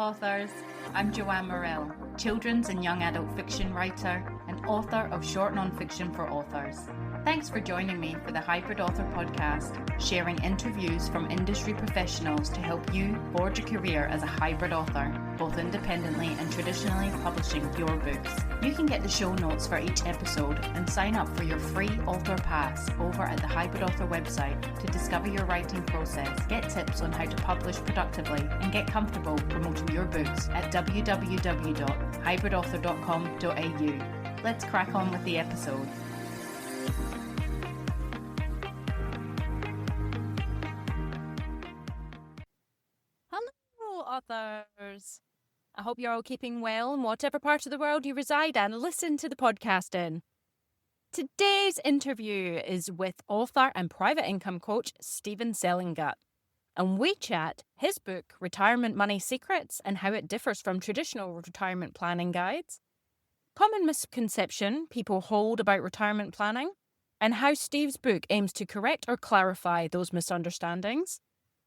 authors. I'm Joanne Morrell, children's and young adult fiction writer and author of short non-fiction for authors. Thanks for joining me for the Hybrid Author podcast, sharing interviews from industry professionals to help you forge a career as a hybrid author, both independently and traditionally publishing your books. You can get the show notes for each episode and sign up for your free author pass over at the Hybrid Author website to discover your writing process, get tips on how to publish productively, and get comfortable promoting your books at www.hybridauthor.com.au. Let's crack on with the episode. Hello, authors. I hope you're all keeping well in whatever part of the world you reside and listen to the podcast in. Today's interview is with author and private income coach Stephen Selengut, and we chat his book, Retirement Money Secrets, and how it differs from traditional retirement planning guides, common misconception people hold about retirement planning, and how Steve's book aims to correct or clarify those misunderstandings,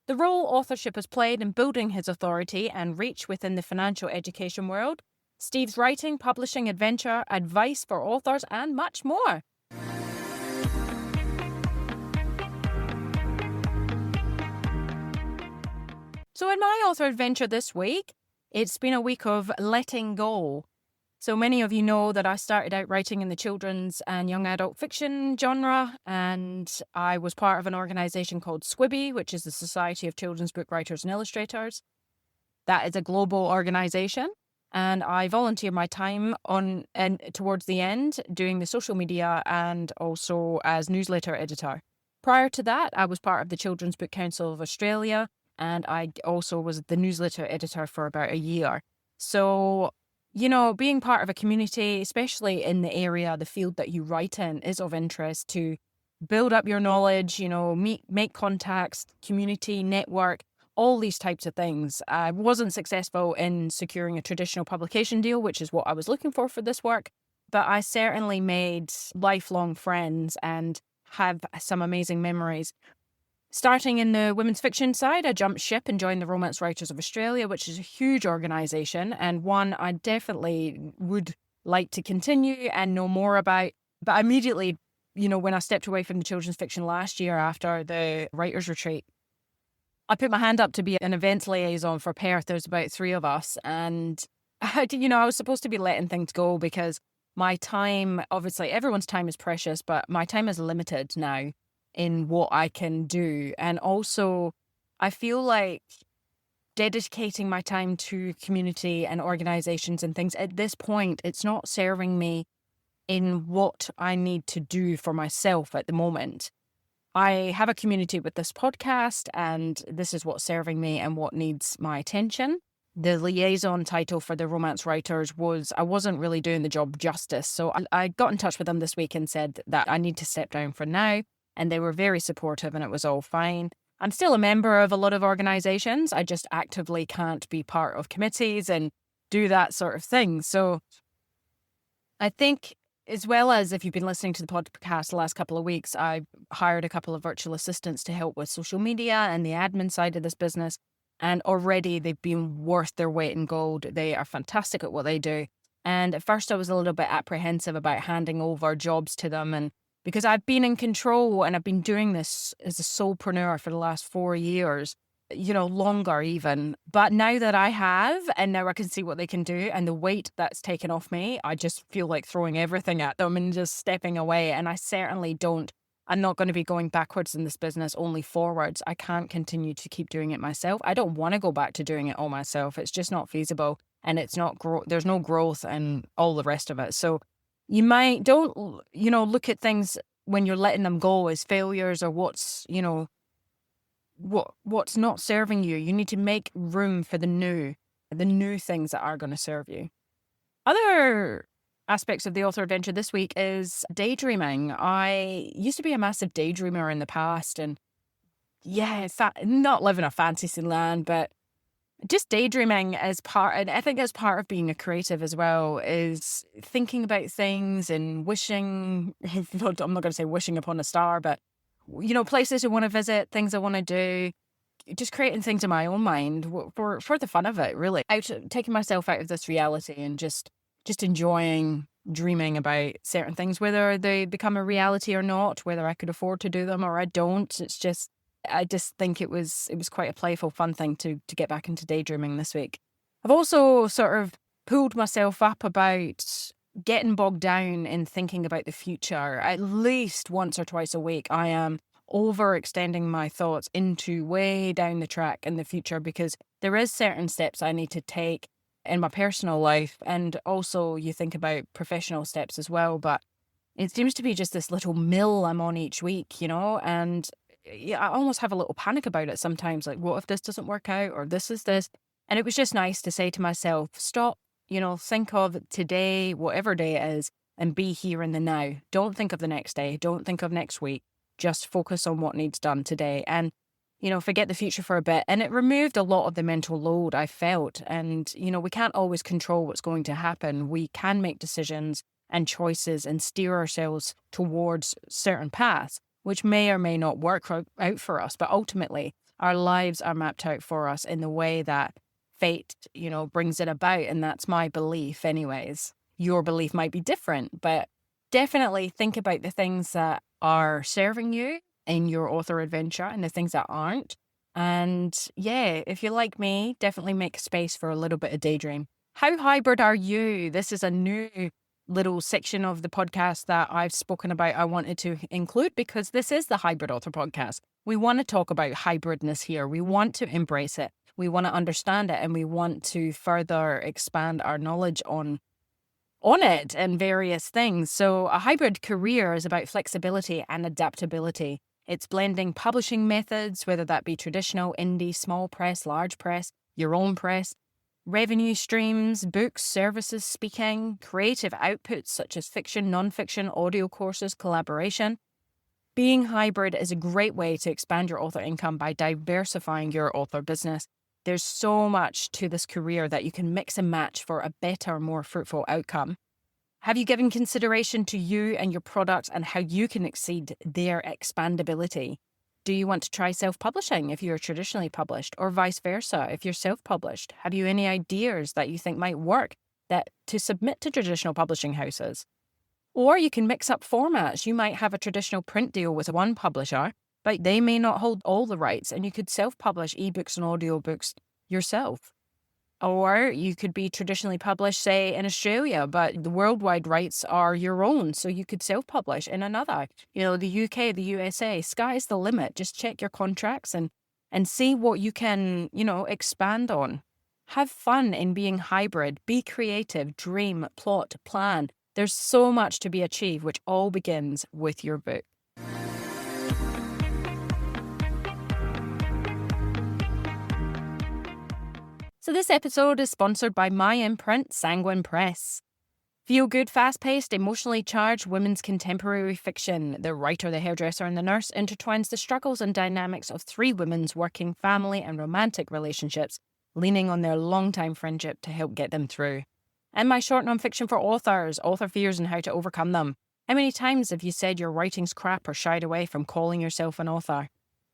the role authorship has played in building his authority and reach within the financial education world, Steve's writing, publishing adventure, advice for authors, and much more. So in my author adventure this week, it's been a week of letting go. So many of you know that I started out writing in the children's and young adult fiction genre, and I was part of an organisation called SWIBI, which is the Society of Children's Book Writers and Illustrators. That is a global organisation, and I volunteer my time on and towards the end doing the social media and also as newsletter editor. Prior to that, I was part of the Children's Book Council of Australia, and I also was the newsletter editor for about a year. So, you know, being part of a community, especially in the area, the field that you write in, is of interest to build up your knowledge, you know, make contacts, community, network, all these types of things. I wasn't successful in securing a traditional publication deal, which is what I was looking for this work, but I certainly made lifelong friends and have some amazing memories. Starting in the women's fiction side, I jumped ship and joined the Romance Writers of Australia, which is a huge organisation and one I definitely would like to continue and know more about. But immediately, you know, when I stepped away from the children's fiction last year after the writers' retreat, I put my hand up to be an events liaison for Perth. There's about 3 of us. And, I was supposed to be letting things go because my time, obviously everyone's time is precious, but my time is limited now in what I can do. And also, I feel like dedicating my time to community and organizations and things at this point, it's not serving me in what I need to do for myself at the moment. I have a community with this podcast, and this is what's serving me and what needs my attention. The liaison title for the romance writers was, I wasn't really doing the job justice. So I got in touch with them this week and said that I need to step down for now. And they were very supportive and it was all fine. I'm still a member of a lot of organizations. I just actively can't be part of committees and do that sort of thing. So I think, as well as if you've been listening to the podcast the last couple of weeks, I've hired a couple of virtual assistants to help with social media and the admin side of this business. And already they've been worth their weight in gold. They are fantastic at what they do. And at first I was a little bit apprehensive about handing over jobs to them, and because I've been in control and I've been doing this as a solopreneur for the last 4 years, longer even. But now that I have, and now I can see what they can do and the weight that's taken off me, I just feel like throwing everything at them and just stepping away. And I certainly I'm not going to be going backwards in this business, only forwards. I can't continue to keep doing it myself. I don't want to go back to doing it all myself. It's just not feasible, and it's not there's no growth and all the rest of it. So you don't look at things when you're letting them go as failures or what's not serving you. You need to make room for the new things that are going to serve you. Other aspects of the author adventure this week is daydreaming. I used to be a massive daydreamer in the past, and not living a fantasy land, but just daydreaming as part, and I think as part of being a creative as well, is thinking about things and wishing, I'm not going to say wishing upon a star, but, places I want to visit, things I want to do, just creating things in my own mind for the fun of it, really. Taking myself out of this reality and just enjoying dreaming about certain things, whether they become a reality or not, whether I could afford to do them or I don't. I just think it was quite a playful, fun thing to get back into daydreaming this week. I've also sort of pulled myself up about getting bogged down in thinking about the future. At least once or twice a week, I am overextending my thoughts into way down the track in the future, because there is certain steps I need to take in my personal life, and also you think about professional steps as well. But it seems to be just this little mill I'm on each week, and I almost have a little panic about it sometimes. Like, what if this doesn't work out, or this is this? And it was just nice to say to myself, stop, think of today, whatever day it is, and be here in the now. Don't think of the next day. Don't think of next week. Just focus on what needs done today, and, forget the future for a bit. And it removed a lot of the mental load I felt. And, we can't always control what's going to happen. We can make decisions and choices and steer ourselves towards certain paths, which may or may not work out for us. But ultimately, our lives are mapped out for us in the way that fate, brings it about. And that's my belief anyways. Your belief might be different, but definitely think about the things that are serving you in your author adventure and the things that aren't. And yeah, if you're like me, definitely make space for a little bit of daydream. How hybrid are you? This is a new little section of the podcast that I've spoken about. I wanted to include because this is the Hybrid Author Podcast. We want to talk about hybridness here. We want to embrace it. We want to understand it, and we want to further expand our knowledge on it and various things. So a hybrid career is about flexibility and adaptability. It's blending publishing methods, whether that be traditional, indie, small press, large press, your own press, revenue streams, books, services, speaking, creative outputs such as fiction, nonfiction, audio courses, collaboration. Being hybrid is a great way to expand your author income by diversifying your author business. There's so much to this career that you can mix and match for a better, more fruitful outcome. Have you given consideration to you and your product and how you can exceed their expandability? Do you want to try self-publishing if you're traditionally published, or vice versa if you're self-published? Have you any ideas that you think might work to submit to traditional publishing houses? Or you can mix up formats. You might have a traditional print deal with one publisher, but they may not hold all the rights, and you could self-publish ebooks and audiobooks yourself. Or you could be traditionally published, say, in Australia, but the worldwide rights are your own, so you could self-publish in another. The UK, the USA, sky's the limit. Just check your contracts and see what you can, expand on. Have fun in being hybrid. Be creative, dream, plot, plan. There's so much to be achieved, which all begins with your book. So this episode is sponsored by my imprint, Sanguine Press. Feel-good, fast-paced, emotionally charged women's contemporary fiction. The writer, the hairdresser, and the nurse intertwines the struggles and dynamics of three women's working family and romantic relationships, leaning on their long-time friendship to help get them through. And my short non-fiction for authors, author fears and how to overcome them. How many times have you said your writing's crap or shied away from calling yourself an author?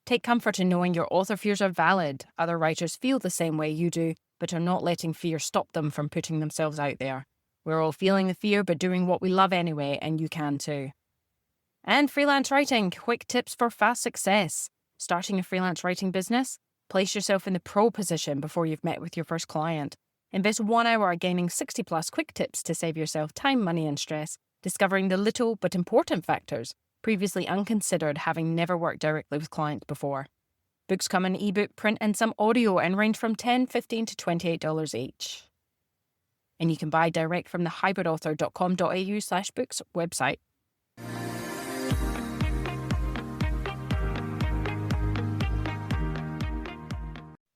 Take comfort in knowing your author fears are valid. Other writers feel the same way you do, but are not letting fear stop them from putting themselves out there. We're all feeling the fear, but doing what we love anyway, and you can too. And freelance writing, quick tips for fast success. Starting a freelance writing business? Place yourself in the pro position before you've met with your first client. Invest 1 hour gaining 60 plus quick tips to save yourself time, money, and stress, discovering the little but important factors previously unconsidered, having never worked directly with clients before. Books come in ebook, print, and some audio and range from $10, $15 to $28 each. And you can buy direct from the hybridauthor.com.au/books website.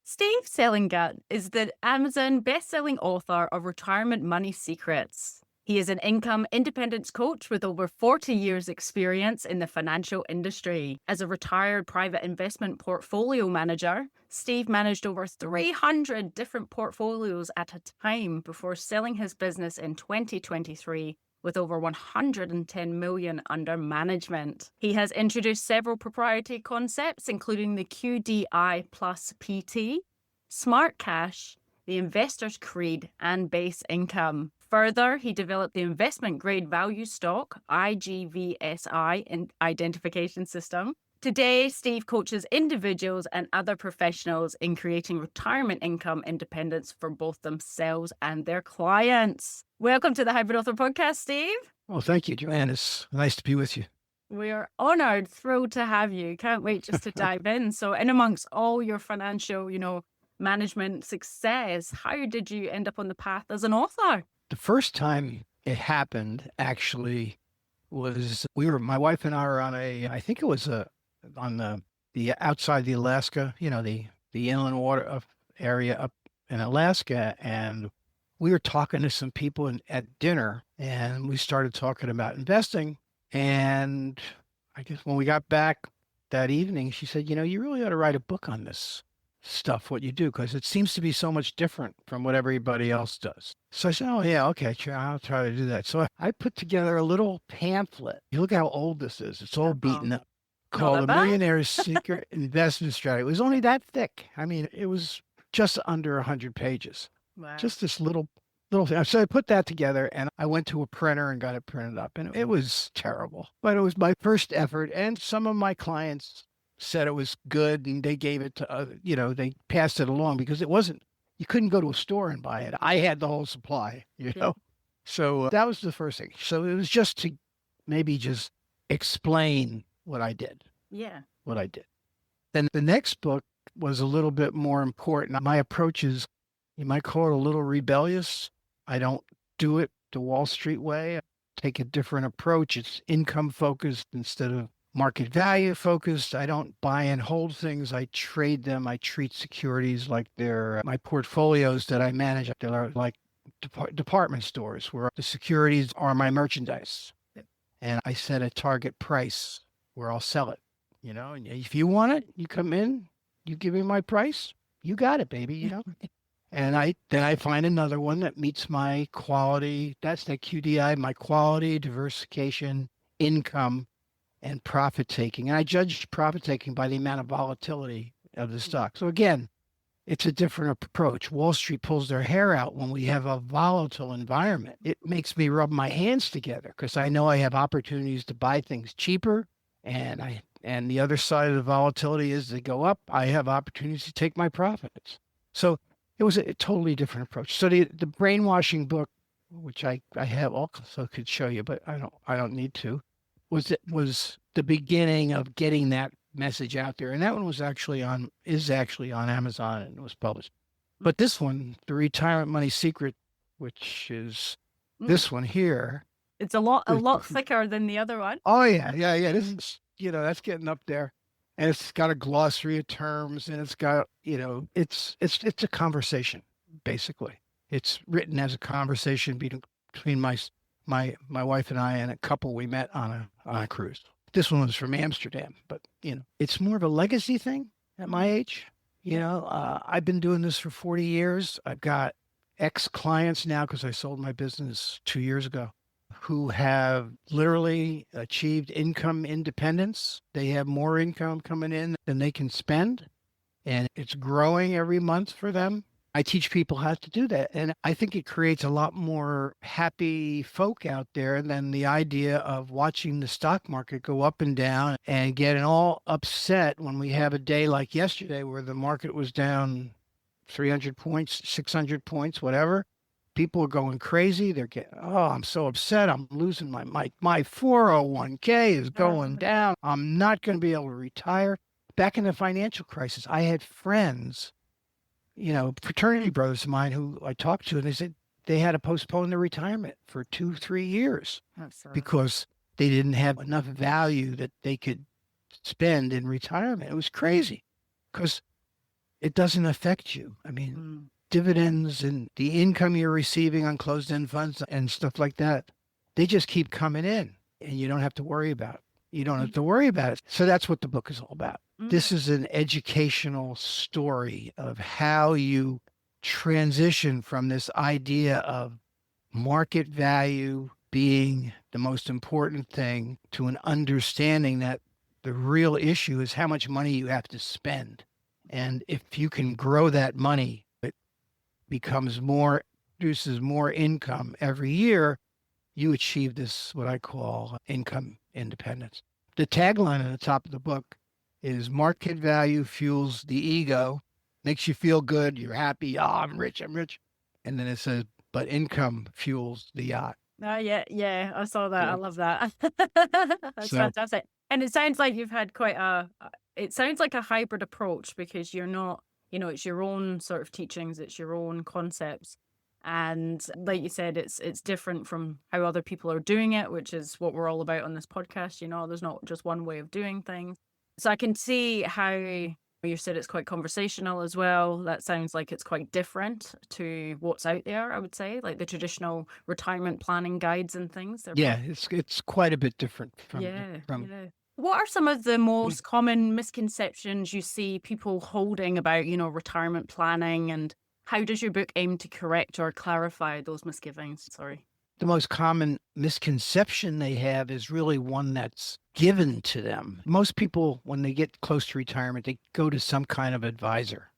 Steve Selengut is the Amazon best-selling author of Retirement Money Secrets. He is an income independence coach with over 40 years' experience in the financial industry. As a retired private investment portfolio manager, Steve managed over 300 different portfolios at a time before selling his business in 2023 with over 110 million under management. He has introduced several proprietary concepts, including the QDI plus PT, Smart Cash, the Investor's Creed, and Base Income. Further, he developed the investment grade value stock, IGVSI, identification system. Today, Steve coaches individuals and other professionals in creating retirement income independence for both themselves and their clients. Welcome to the Hybrid Author Podcast, Steve. Well, thank you, Joanne. It's nice to be with you. We are honored, thrilled to have you. Can't wait just to dive in. So in amongst all your financial, management success, how did you end up on the path as an author? The first time it happened actually was my wife and I were on I think it was on the outside the Alaska, the inland water area up in Alaska. And we were talking to some people at dinner, and we started talking about investing. And I guess when we got back that evening, she said, you really ought to write a book on this stuff, what you do, because it seems to be so much different from what everybody else does. So I said, oh yeah, okay, I'll try to do that. So I put together a little pamphlet. You look how old this is. It's all beaten up. Called The Millionaire's Secret Investment Strategy. It was only that thick. I mean, it was just under 100 pages. Wow. Just this little thing. So I put that together, and I went to a printer and got it printed up. And it was terrible, but it was my first effort. And some of my clients said it was good, and they gave it to they passed it along, because it wasn't, you couldn't go to a store and buy it. I had the whole supply, Yeah. So that was the first thing. So it was just to maybe just explain what I did. Yeah. What I did. Then the next book was a little bit more important. My approach is, you might call it a little rebellious. I don't do it the Wall Street way. I take a different approach. It's income focused instead of market value focused. I don't buy and hold things. I trade them. I treat securities like they're my portfolios that I manage. They're like department stores, where the securities are my merchandise. Yep. And I set a target price where I'll sell it. And if you want it, you come in, you give me my price, you got it, baby, And I find another one that meets my quality. That's the QDI, my quality, diversification, income, and profit taking. And I judge profit taking by the amount of volatility of the stock. So again, it's a different approach. Wall Street pulls their hair out when we have a volatile environment. It makes me rub my hands together, because I know I have opportunities to buy things cheaper. And the other side of the volatility is they go up. I have opportunities to take my profits. So it was a totally different approach. So the brainwashing book, which I have also could show you, but I don't need to, was the beginning of getting that message out there. And that one is actually on Amazon, and it was published. But this one, The Retirement Money Secret, which is this one here. It's a lot thicker than the other one. Oh yeah. This is, that's getting up there, and it's got a glossary of terms, and it's got, it's a conversation, basically. It's written as a conversation between my wife and I and a couple we met on a cruise. This one was from Amsterdam, but it's more of a legacy thing at my age. I've been doing this for 40 years. I've got ex-clients now, because I sold my business 2 years ago, who have literally achieved income independence. They have more income coming in than they can spend, and it's growing every month for them. I teach people how to do that, and I think it creates a lot more happy folk out there than the idea of watching the stock market go up and down and getting all upset when we have a day like yesterday where the market was down 300 points, 600 points, whatever. People are going crazy. They're getting, I'm so upset. I'm losing my 401k is going down. I'm not going to be able to retire. Back in the financial crisis, I had friends, fraternity brothers of mine who I talked to, and they said they had to postpone their retirement for 2-3 years because they didn't have enough value that they could spend in retirement. It was crazy, because it doesn't affect you. I mean, dividends and the income you're receiving on closed-end funds and stuff like that, they just keep coming in, and you don't have to worry about it. You don't have to worry about it. So that's what the book is all about. This is an educational story of how you transition from this idea of market value being the most important thing to an understanding that the real issue is how much money you have to spend. And if you can grow that money, it becomes more, produces more income every year, you achieve this, what I call income independence. The tagline at the top of the book is market value fuels the ego, makes you feel good. You're happy. Oh, I'm rich. I'm rich. And then it says, but income fuels the yacht. Yeah, I saw that. Yeah. I love that. That's So, fantastic. And it sounds like you've had it sounds like a hybrid approach, because you're not, it's your own sort of teachings, it's your own concepts. And like you said, it's different from how other people are doing it, which is what we're all about on this podcast. There's not just one way of doing things. So I can see how you said it's quite conversational as well. That sounds like it's quite different to what's out there, I would say, like the traditional retirement planning guides and things. yeah, it's quite a bit different from. Yeah. What are some of the most common misconceptions you see people holding about, retirement planning, and how does your book aim to correct or clarify those misgivings? Sorry. The most common misconception they have is really one that's given to them. Most people, when they get close to retirement, they go to some kind of advisor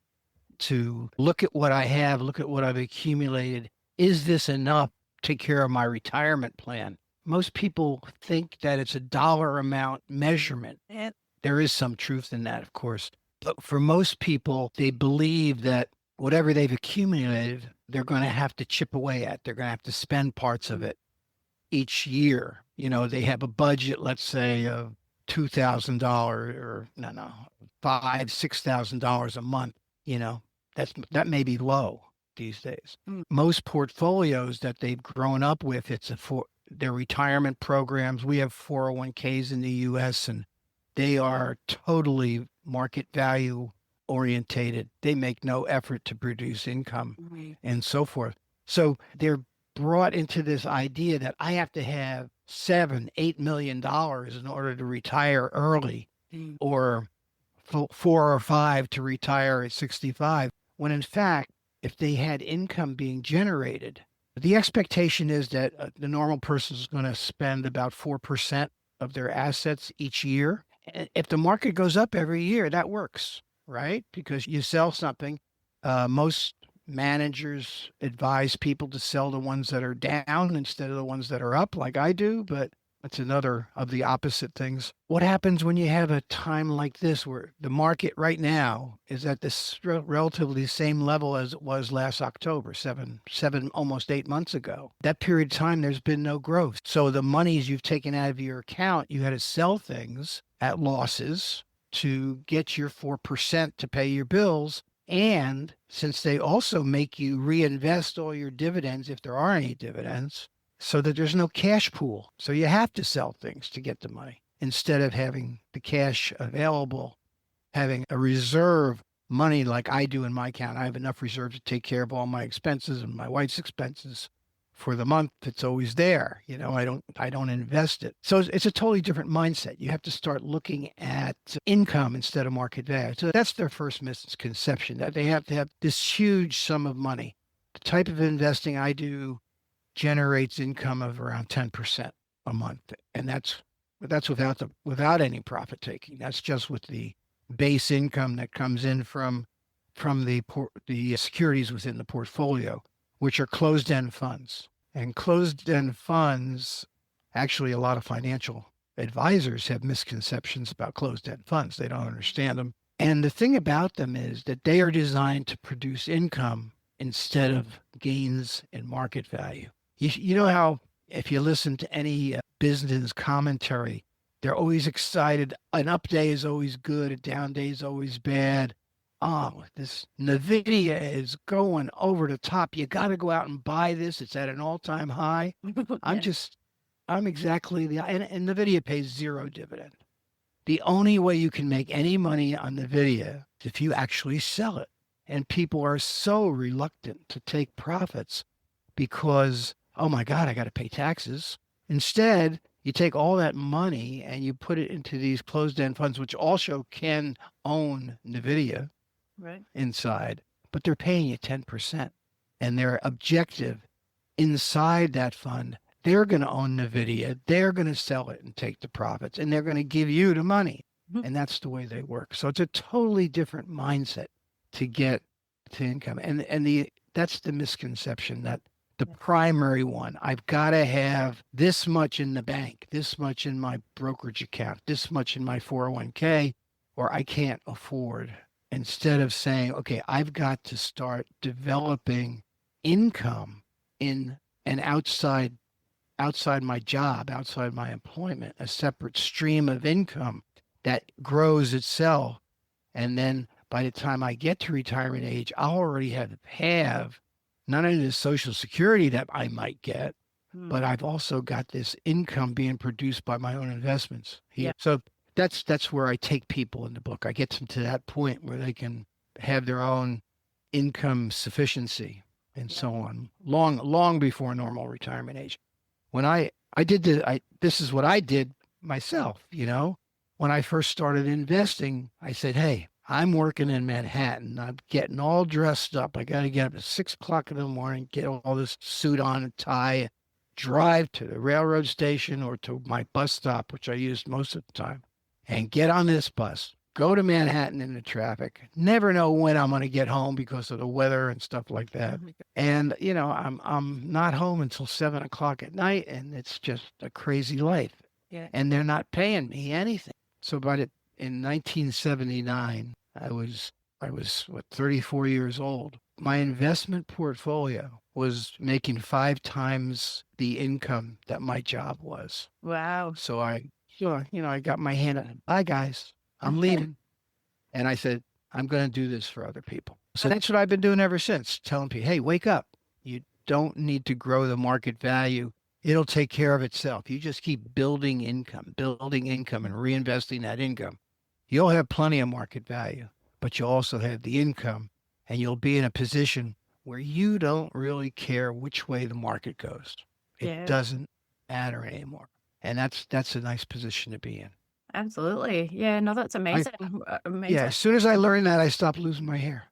to look at what I have, look at what I've accumulated. Is this enough to take care of my retirement plan? Most people think that it's a dollar amount measurement, and there is some truth in that, of course. But for most people, they believe that whatever they've accumulated, they're going to have to chip away at. They're going to have to spend parts of it each year. They have a budget, let's say, of $2,000 or $6,000 a month. That may be low these days. Most portfolios that they've grown up with, it's their retirement programs. We have 401ks in the U.S., and they are totally market value orientated. They make no effort to produce income and so forth. So they're brought into this idea that I have to have $7-8 million in order to retire early, or 4 or 5 to retire at 65. When in fact, if they had income being generated, the expectation is that the normal person is going to spend about 4% of their assets each year. If the market goes up every year, that works, right? Because you sell something. Most managers advise people to sell the ones that are down instead of the ones that are up, like I do, but that's another of the opposite things. What happens when you have a time like this where the market right now is at this relatively same level as it was last October, almost 8 months ago? That period of time, there's been no growth. So the monies you've taken out of your account, you had to sell things at losses to get your 4% to pay your bills. And since they also make you reinvest all your dividends, if there are any dividends, so that there's no cash pool. So you have to sell things to get the money instead of having the cash available, having a reserve money like I do in my account. I have enough reserve to take care of all my expenses and my wife's expenses for the month. It's always there. I don't invest it. So it's a totally different mindset. You have to start looking at income instead of market value. So that's their first misconception, that they have to have this huge sum of money. The type of investing I do generates income of around 10% a month. And that's without any profit taking. That's just with the base income that comes in from the securities within the portfolio, which are closed-end funds. And closed-end funds, actually a lot of financial advisors have misconceptions about closed-end funds. They don't understand them. And the thing about them is that they are designed to produce income instead of gains in market value. You know how if you listen to any business commentary, they're always excited. An up day is always good. A down day is always bad. Oh, this NVIDIA is going over the top. You got to go out and buy this. It's at an all-time high. I'm exactly and NVIDIA pays zero dividend. The only way you can make any money on NVIDIA is if you actually sell it. And people are so reluctant to take profits because, oh my God, I got to pay taxes. Instead, you take all that money and you put it into these closed-end funds, which also can own NVIDIA inside, but they're paying you 10%. And their objective inside that fund, They're going to own NVIDIA. They're going to sell it and take the profits, and they're going to give you the money. Mhm. And that's the way they work. So it's a totally different mindset to get to income. That's the misconception, that the primary one. I've got to have this much in the bank, this much in my brokerage account, this much in my 401k, or I can't afford. Instead of saying, okay, I've got to start developing income in an outside my job, outside my employment, a separate stream of income that grows itself. And then by the time I get to retirement age, I'll already have not only the Social Security that I might get, but I've also got this income being produced by my own investments here. Yeah. So that's where I take people in the book. I get them to that point where they can have their own income sufficiency and so on, long before normal retirement age. When this is what I did myself, when I first started investing. I said, hey, I'm working in Manhattan. I'm getting all dressed up. I got to get up at 6 o'clock in the morning, get all this suit on and tie, drive to the railroad station or to my bus stop, which I used most of the time, and get on this bus, go to Manhattan in the traffic. Never know when I'm going to get home because of the weather and stuff like that. And, I'm not home until 7 o'clock at night, and it's just a crazy life. Yeah. And they're not paying me anything. So in 1979, I was 34 years old. My investment portfolio was making 5 times the income that my job was. Wow. So I got my hand on it. Bye, guys. I'm leaving. And I said, I'm going to do this for other people. So that's what I've been doing ever since, telling people, hey, wake up. You don't need to grow the market value. It'll take care of itself. You just keep building income and reinvesting that income. You'll have plenty of market value, but you'll also have the income, and you'll be in a position where you don't really care which way the market goes. It doesn't matter anymore. And that's a nice position to be in. Absolutely. Yeah, no, that's amazing. Amazing. Yeah, as soon as I learned that, I stopped losing my hair.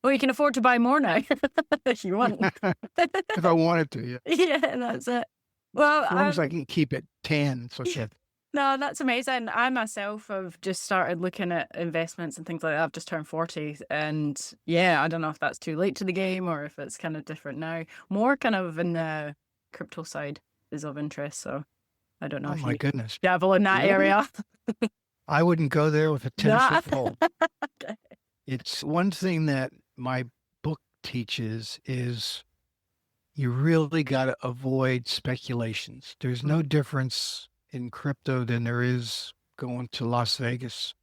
Well, you can afford to buy more now if you want. If I wanted to, yeah. Yeah, that's it. Well, as long as I can keep it tan, so no, that's amazing. I myself have just started looking at investments and things like that. I've just turned 40, and I don't know if that's too late to the game or if it's kind of different now. More kind of in the crypto side is of interest, so I don't know if my goodness, dabble in that area. I wouldn't go there with a 10-foot pole. Okay. It's one thing that my book teaches is you really got to avoid speculations. There's no difference in crypto than there is going to Las Vegas.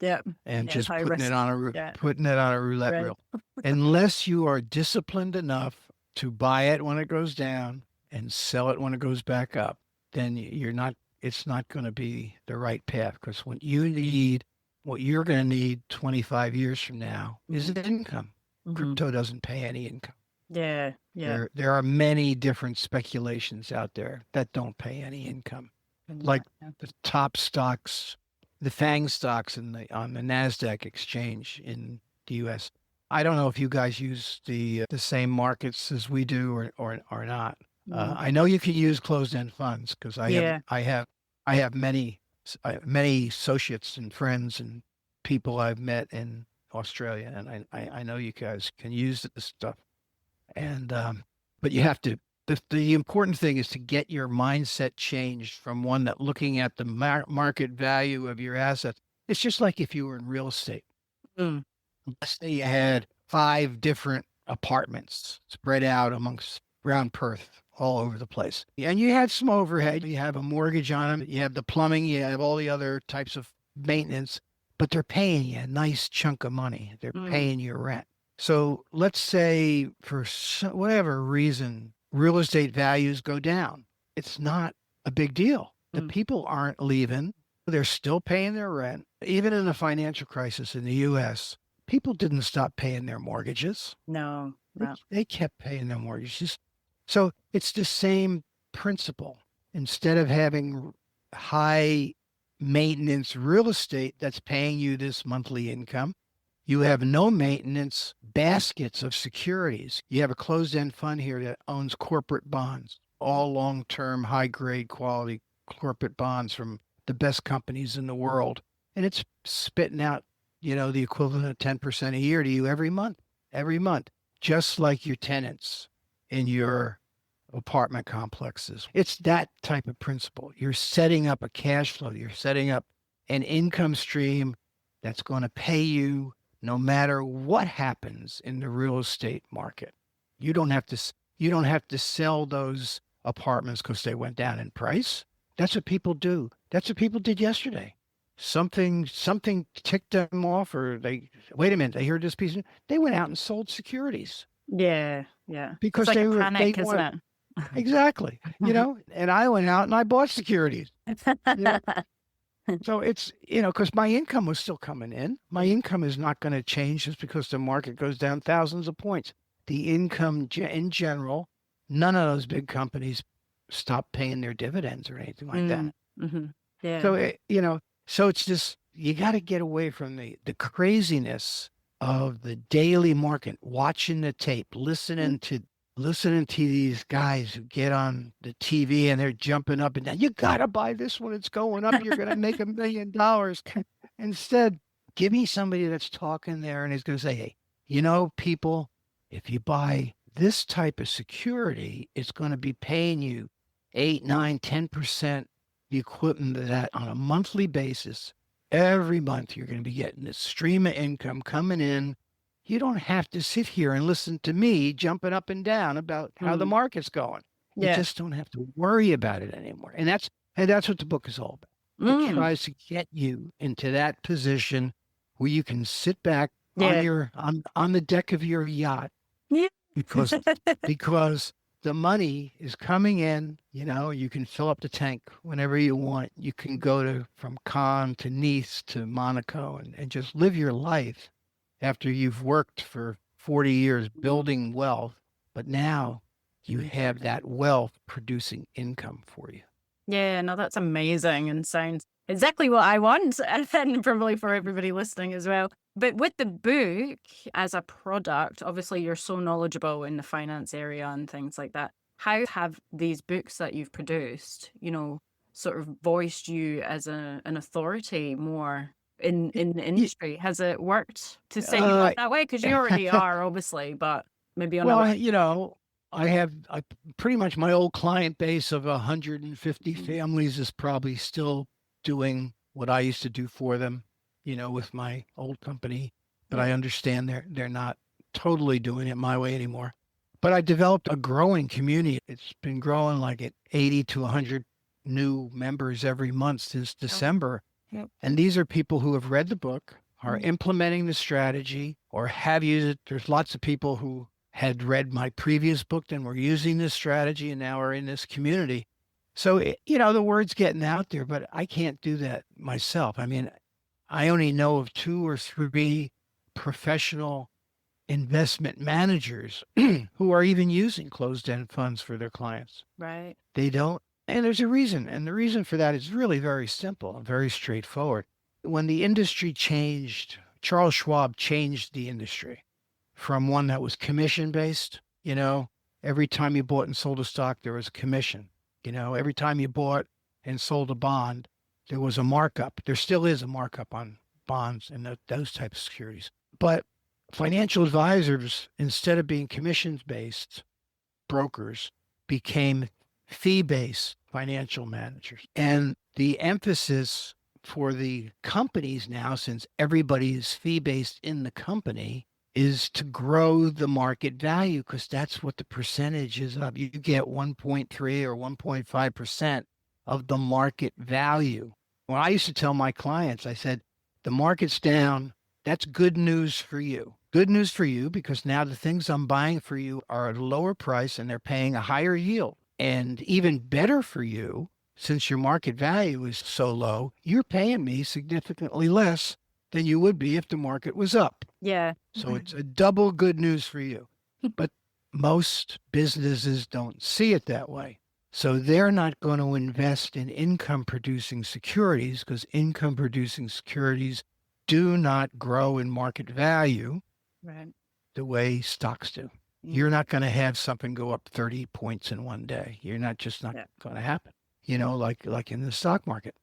Yeah. And just putting it on a roulette wheel. Unless you are disciplined enough to buy it when it goes down and sell it when it goes back up, then it's not going to be the right path, because what you're going to need 25 years from now is income. Crypto doesn't pay any income. Yeah. There are many different speculations out there that don't pay any income. Like the top stocks, the FANG stocks on the NASDAQ exchange in the U.S. I don't know if you guys use the same markets as we do or not. I know you can use closed-end funds, because I have many associates and friends and people I've met in Australia, and I know you guys can use this stuff. And but you have to. The important thing is to get your mindset changed from one that looking at the market value of your assets. It's just like if you were in real estate. Let's say you had 5 different apartments spread out around Perth, all over the place. And you had some overhead. You have a mortgage on them. You have the plumbing. You have all the other types of maintenance. But they're paying you a nice chunk of money. They're paying you rent. So let's say for whatever reason, real estate values go down. It's not a big deal. The people aren't leaving. They're still paying their rent. Even in the financial crisis in the U.S., people didn't stop paying their mortgages. No. They kept paying their mortgages. So it's the same principle. Instead of having high maintenance real estate that's paying you this monthly income, You have no maintenance baskets of securities. You have a closed-end fund here that owns corporate bonds, all long-term, high-grade quality corporate bonds from the best companies in the world. And it's spitting out, the equivalent of 10% a year to you every month, just like your tenants in your apartment complexes. It's that type of principle. You're setting up a cash flow. You're setting up an income stream that's going to pay you no matter what happens in the real estate market. You don't have to sell those apartments because they went down in price. That's what people do. That's what people did yesterday. Something ticked them off, or wait a minute, they heard this piece. They went out and sold securities. Yeah. Because it's like they a were panic, isn't it? Exactly. And I went out and I bought securities. So it's, because my income was still coming in. My income is not going to change just because the market goes down thousands of points. The income in general, none of those big companies stop paying their dividends or anything like that. Mm-hmm. Yeah. So, so it's just, you got to get away from the craziness of the daily market, watching the tape, listening to these guys who get on the TV and they're jumping up and down. You got to buy this one. It's going up. You're going to make $1 million. Instead, give me somebody that's talking there and is going to say, hey, people, if you buy this type of security, it's going to be paying you 8, 9, 10% the equivalent of that on a monthly basis. Every month, you're going to be getting this stream of income coming in. You don't have to sit here and listen to me jumping up and down about how the market's going. You just don't have to worry about it anymore. And that's what the book is all about. It tries to get you into that position where you can sit back on the deck of your yacht. Yeah. Because the money is coming in, you can fill up the tank whenever you want. You can go from Cannes to Nice to Monaco and just live your life after you've worked for 40 years building wealth. But now you have that wealth producing income for you. Yeah, no, that's amazing and sounds exactly what I want, and probably for everybody listening as well. But with the book as a product, obviously you're so knowledgeable in the finance area and things like that. How have these books that you've produced, sort of voiced you as an authority more in the industry? Has it worked to set you up that way? Because you already are, obviously, but maybe on I pretty much my old client base of 150 families is probably still doing what I used to do for them, with my old company. But I understand they're not totally doing it my way anymore. But I developed a growing community. It's been growing like at 80 to 100 new members every month since December. Yep. And these are people who have read the book, are implementing the strategy, or have used it. There's lots of people who had read my previous book and were using this strategy and now are in this community. So, the word's getting out there, but I can't do that myself. I mean, I only know of 2 or 3 professional investment managers who are even using closed-end funds for their clients. Right. They don't. And there's a reason. And the reason for that is really very simple and very straightforward. When the industry changed, Charles Schwab changed the industry from one that was commission-based. Every time you bought and sold a stock, there was a commission. Every time you bought and sold a bond, there was a markup. There still is a markup on bonds and those types of securities. But financial advisors, instead of being commissions-based brokers, became fee-based financial managers. And the emphasis for the companies now, since everybody is fee-based in the company, is to grow the market value, because that's what the percentage is of. You get 1.3 or 1.5% of the market value. When I used to tell my clients, I said, the market's down. That's good news for you. Good news for you, because now the things I'm buying for you are at a lower price and they're paying a higher yield. And even better for you, since your market value is so low, you're paying me significantly less than you would be if the market was up. Yeah. So it's a double good news for you. But most businesses don't see it that way. So they're not going to invest in income producing securities, because income producing securities do not grow in market value Right. the way stocks do. You're not going to have something go up 30 points in one day. You're not going to happen. Like in the stock market,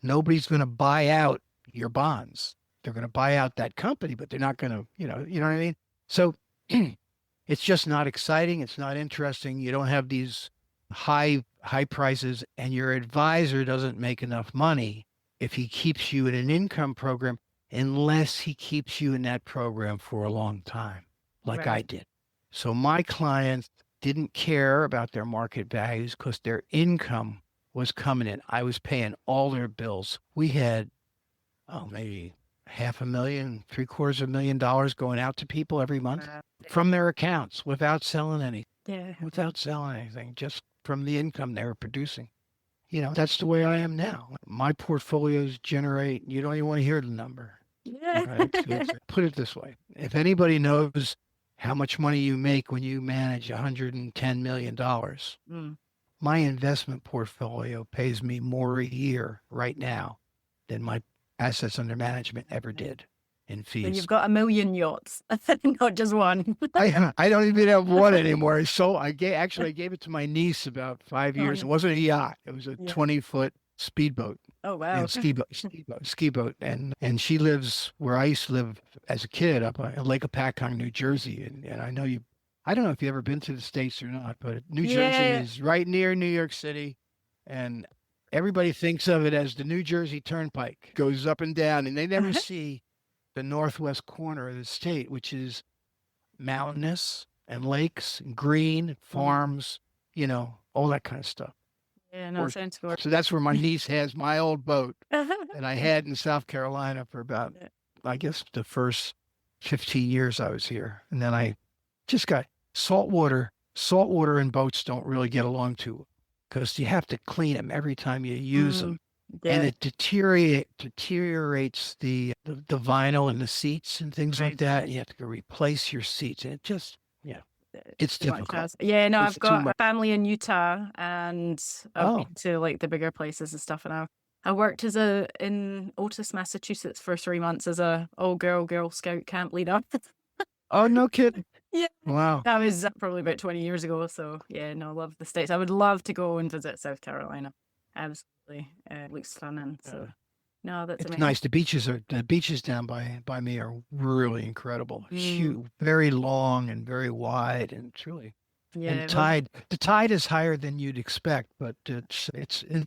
nobody's going to buy out your bonds. They're going to buy out that company, but they're not going to, you know what I mean? So it's just not exciting. It's not interesting. You don't have these high prices, and your advisor doesn't make enough money if he keeps you in an income program, unless he keeps you in that program for a long time, like I did. So my clients didn't care about their market values because their income was coming in. I was paying all their bills. We had, maybe $500,000, $750,000 going out to people every month from their accounts without selling anything. Yeah. Without selling anything, just from the income they were producing. That's the way I am now. My portfolios generate, you don't even want to hear the number. Yeah. Right? Put it this way. If anybody knows how much money you make when you manage $110 million, my investment portfolio pays me more a year right now than my assets under management ever did in fees. So you've got 1 million yachts, not just one. I don't even have one anymore. So I gave it to my niece about 5 years. It wasn't a yacht. It was a 20-foot speedboat. Oh, wow. And ski boat. And she lives where I used to live as a kid, up in Lake Apacong, New Jersey. And I know I don't know if you've ever been to the States or not, but New Jersey is right near New York City. And everybody thinks of it as the New Jersey Turnpike, goes up and down, and they never see the northwest corner of the state, which is mountainous and lakes and green farms, all that kind of stuff. Yeah, no, sounds good. So that's where my niece has my old boat that I had in South Carolina for about, I guess, the first 15 years I was here. And then I just got saltwater and boats don't really get along too, because you have to clean them every time you use them. Yeah. And it deteriorates the vinyl and the seats and things like that. You have to go replace your seats. And it just, it's difficult. Yeah, no, I've got a family in Utah, and I've been to like the bigger places and stuff. And I worked in Otis, Massachusetts for 3 months as a Girl Scout camp leader. Oh, no kidding. Yeah. Wow. That was probably about 20 years ago. So yeah, no, I love the States. I would love to go and visit South Carolina. Absolutely. It looks stunning. So no, that's amazing. Nice. The beaches down by me are really incredible. Huge, very long and very wide, and truly. Yeah. And the tide is higher than you'd expect, but it's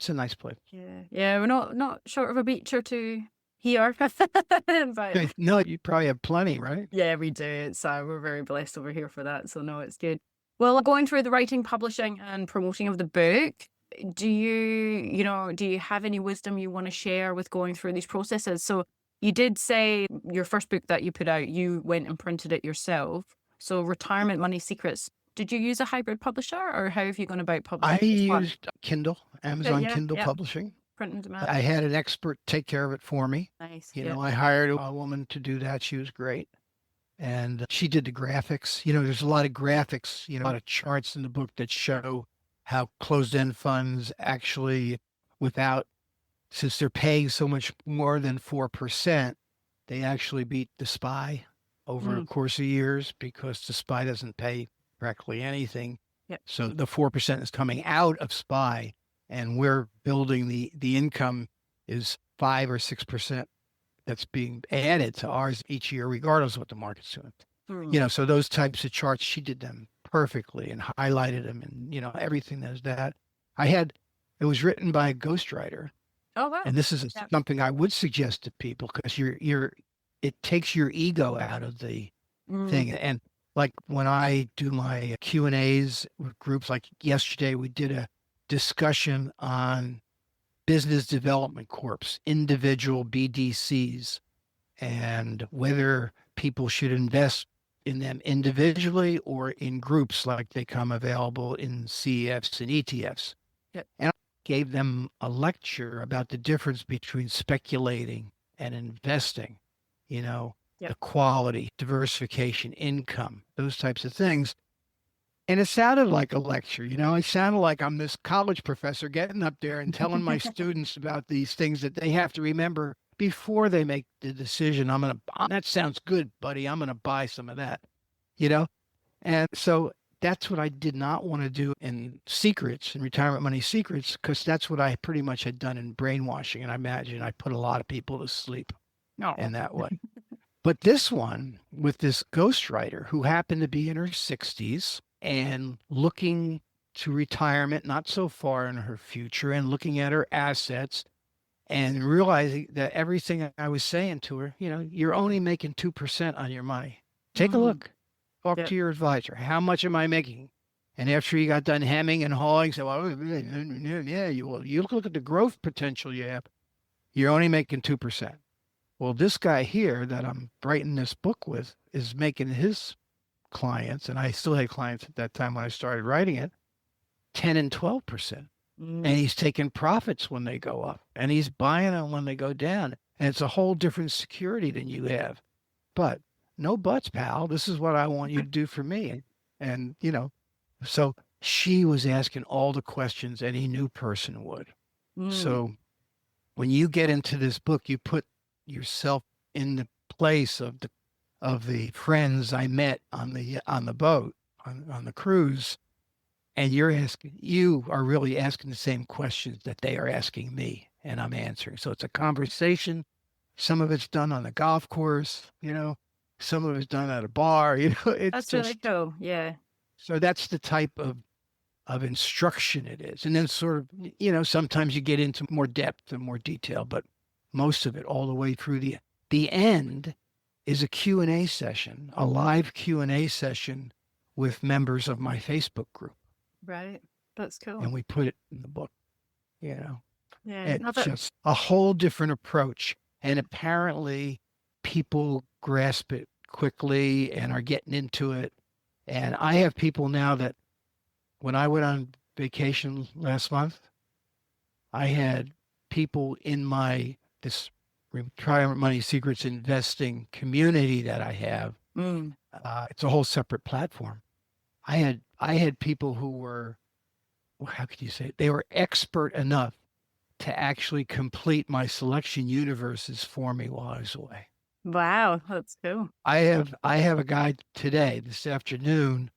a nice place. Yeah. Yeah, we're not short of a beach or two here. But no, you probably have plenty, right? Yeah, we do. We're very blessed over here for that. So no, it's good. Well, going through the writing, publishing, and promoting of the book, do you have any wisdom you want to share with going through these processes? So you did say your first book that you put out, you went and printed it yourself. So Retirement Money Secrets, did you use a hybrid publisher, or how have you gone about publishing? I used Kindle, Amazon Kindle publishing. Print and demand. I had an expert take care of it for me. Nice. I hired a woman to do that. She was great. And she did the graphics. There's a lot of graphics, a lot of charts in the book that show how closed-end funds actually, since they're paying so much more than 4%, they actually beat the SPY over a course of years, because the SPY doesn't pay practically anything. Yep. So the 4% is coming out of SPY, and we're building the income is 5 or 6% that's being added to ours each year, regardless of what the market's doing. So those types of charts, she did them perfectly and highlighted them, and everything that's that. It was written by a ghostwriter. Oh, wow. And this is something I would suggest to people, because it takes your ego out of the thing. And like when I do my Q&As with groups, like yesterday, we did a discussion on business development corps, individual BDCs, and whether people should invest in them individually or in groups, like they come available in CEFs and ETFs. Yep. And I gave them a lecture about the difference between speculating and investing, the quality, diversification, income, those types of things. And it sounded like a lecture, it sounded like I'm this college professor getting up there and telling my students about these things that they have to remember before they make the decision, that sounds good, buddy. I'm going to buy some of that, you know? And so that's what I did not want to do in retirement money secrets, because that's what I pretty much had done in brainwashing. And I imagine I put a lot of people to sleep in that way. But this one with this ghostwriter who happened to be in her 60s and looking to retirement, not so far in her future, and looking at her assets and realizing that everything I was saying to her, you're only making 2% on your money. Take a look. Talk to your advisor. How much am I making? And after you got done hemming and hawing, say, well, yeah, you look at the growth potential you have. You're only making 2%. Well, this guy here that I'm writing this book with is making his clients, and I still had clients at that time when I started writing it, 10 and 12%. And he's taking profits when they go up, and he's buying them when they go down. And it's a whole different security than you have. But no buts, pal. This is what I want you to do for me. And, so she was asking all the questions any new person would. So when you get into this book, you put yourself in the place of the friends I met on the boat, on the cruise. And you are really asking the same questions that they are asking me, and I'm answering. So it's a conversation. Some of it's done on the golf course, some of it's done at a bar, That's really cool. Yeah. So that's the type of instruction it is. And then sort of, sometimes you get into more depth and more detail, but most of it all the way through the end is a Q&A session, a live Q&A session with members of my Facebook group. Right. That's cool. And we put it in the book, Yeah. It's just a whole different approach. And apparently people grasp it quickly and are getting into it. And I have people now that when I went on vacation last month, I had people in this Retirement Money Secrets investing community that I have. It's a whole separate platform. I had people who were, how could you say it? They were expert enough to actually complete my selection universes for me while I was away. Wow, that's cool. I have a guy today, this afternoon,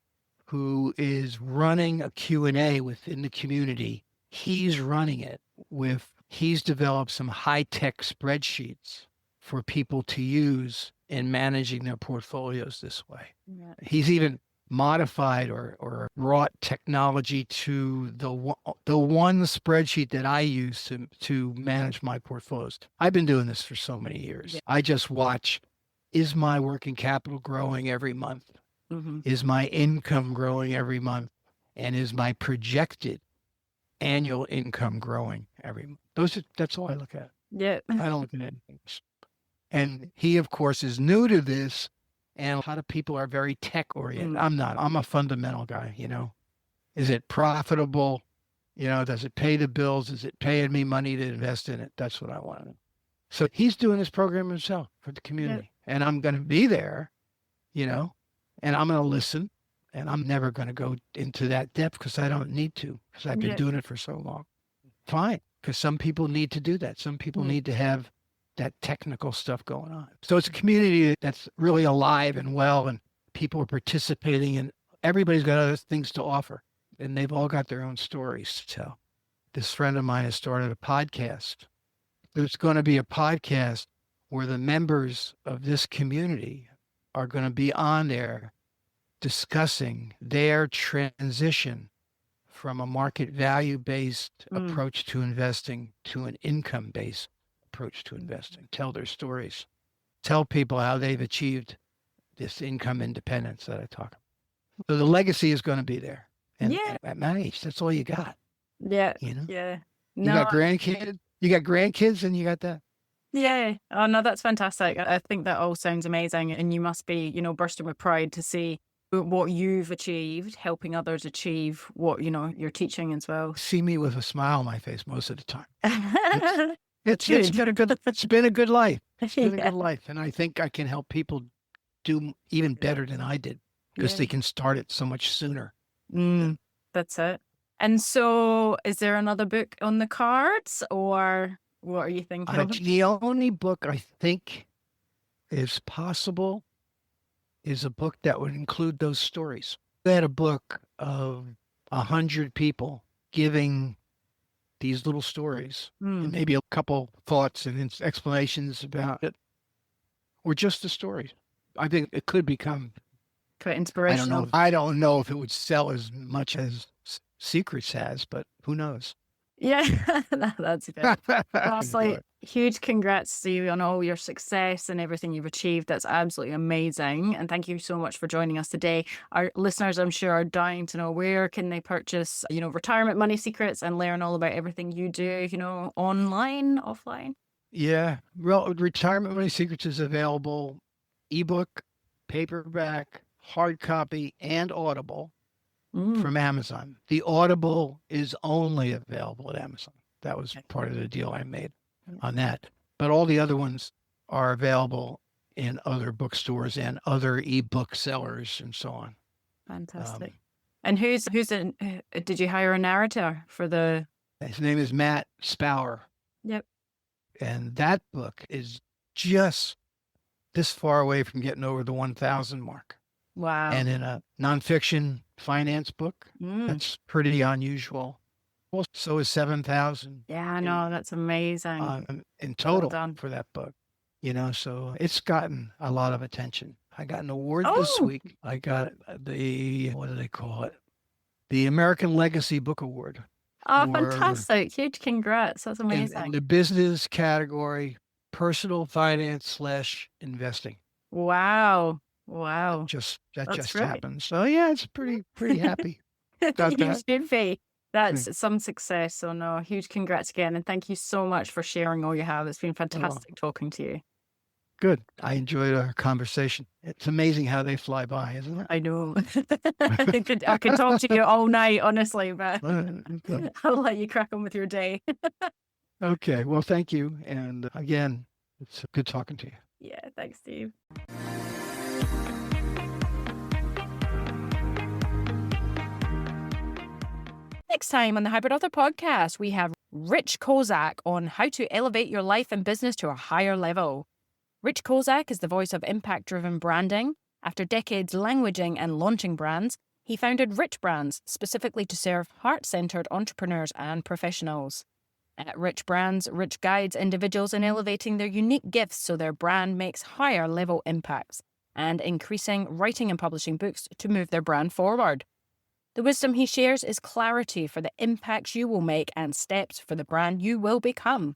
who is running a Q&A within the community. He's running it he's developed some high-tech spreadsheets for people to use in managing their portfolios this way. Yeah. He's even modified or brought technology to the one spreadsheet that I use to manage my portfolios. I've been doing this for so many years. Yeah. I just watch, is my working capital growing every month? Is my income growing every month? And is my projected annual income growing every month? That's all I look at. Yeah. I don't look at anything. And he, of course, is new to this. And a lot of people are very tech oriented. I'm not. I'm a fundamental guy, Is it profitable? Does it pay the bills? Is it paying me money to invest in it? That's what I want to know. So he's doing this program himself for the community. Yeah. And I'm going to be there, and I'm going to listen. And I'm never going to go into that depth because I don't need to, because I've been doing it for so long. Fine, because some people need to do that. Some people need to have that technical stuff going on. So it's a community that's really alive and well, and people are participating, and everybody's got other things to offer, and they've all got their own stories to tell. This friend of mine has started a podcast. There's going to be a podcast where the members of this community are going to be on there discussing their transition from a market value-based approach to investing to an income-based approach to investing. Tell their stories. Tell people how they've achieved this income independence that I talk about. So the legacy is going to be there. And at my age, that's all you got. Yeah. Yeah. You got grandkids and you got that. Yeah. Oh, no, that's fantastic. I think that all sounds amazing. And you must be, bursting with pride to see what you've achieved, helping others achieve what, you're teaching as well. See me with a smile on my face most of the time. It's been a good life. It's been a good life. And I think I can help people do even better than I did because they can start it so much sooner. That's it. And so is there another book on the cards or? What are you thinking of? The only book I think is possible is a book that would include those stories. They had a book of 100 people giving these little stories and maybe a couple thoughts and explanations about it, or just the stories. I think it could become quite inspirational. I don't know if it would sell as much as Secrets has, but who knows? Yeah, that's good. Honestly, huge congrats to you on all your success and everything you've achieved. That's absolutely amazing. And thank you so much for joining us today. Our listeners, I'm sure, are dying to know where can they purchase, retirement money secrets and learn all about everything you do, online, offline. Yeah. Well, Retirement Money Secrets is available ebook, paperback, hard copy, and Audible from Amazon. The Audible is only available at Amazon. That was part of the deal I made on that. But all the other ones are available in other bookstores and other ebook sellers and so on. Fantastic. And did you hire a narrator for the? His name is Matt Spower. Yep. And that book is just this far away from getting over the 1,000 mark. Wow. And in a nonfiction finance book, that's pretty unusual. Well, so is 7,000. Yeah, I know. That's amazing. In total for that book. So it's gotten a lot of attention. I got an award this week. I got what do they call it? The American Legacy Book Award. Oh, fantastic. Huge congrats. That's amazing. In the business category, personal finance / investing. Wow. That just great. happened. So yeah, it's pretty happy. You should be. That's some success. So no, huge congrats again. And thank you so much for sharing all you have. It's been fantastic talking to you. Good. I enjoyed our conversation. It's amazing how they fly by, isn't it? I know. I could talk to you all night, honestly, but I'll let you crack on with your day. Okay. Well, thank you. And again, it's good talking to you. Yeah. Thanks, Steve. Next time on the Hybrid Author Podcast, we have Rich Kozak on how to elevate your life and business to a higher level. Rich Kozak is the voice of impact-driven branding. After decades languaging and launching brands, he founded Rich Brands specifically to serve heart-centered entrepreneurs and professionals. At Rich Brands, Rich guides individuals in elevating their unique gifts so their brand makes higher-level impacts and increasing writing and publishing books to move their brand forward. The wisdom he shares is clarity for the impacts you will make and steps for the brand you will become.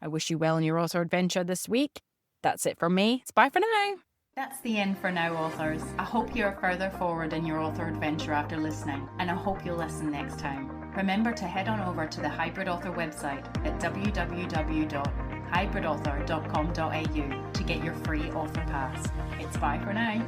I wish you well in your author adventure this week. That's it for me. It's bye for now. That's the end for now, authors. I hope you're further forward in your author adventure after listening, and I hope you'll listen next time. Remember to head on over to the Hybrid Author website at www.hybridauthor.com.au to get your free author pass. It's bye for now.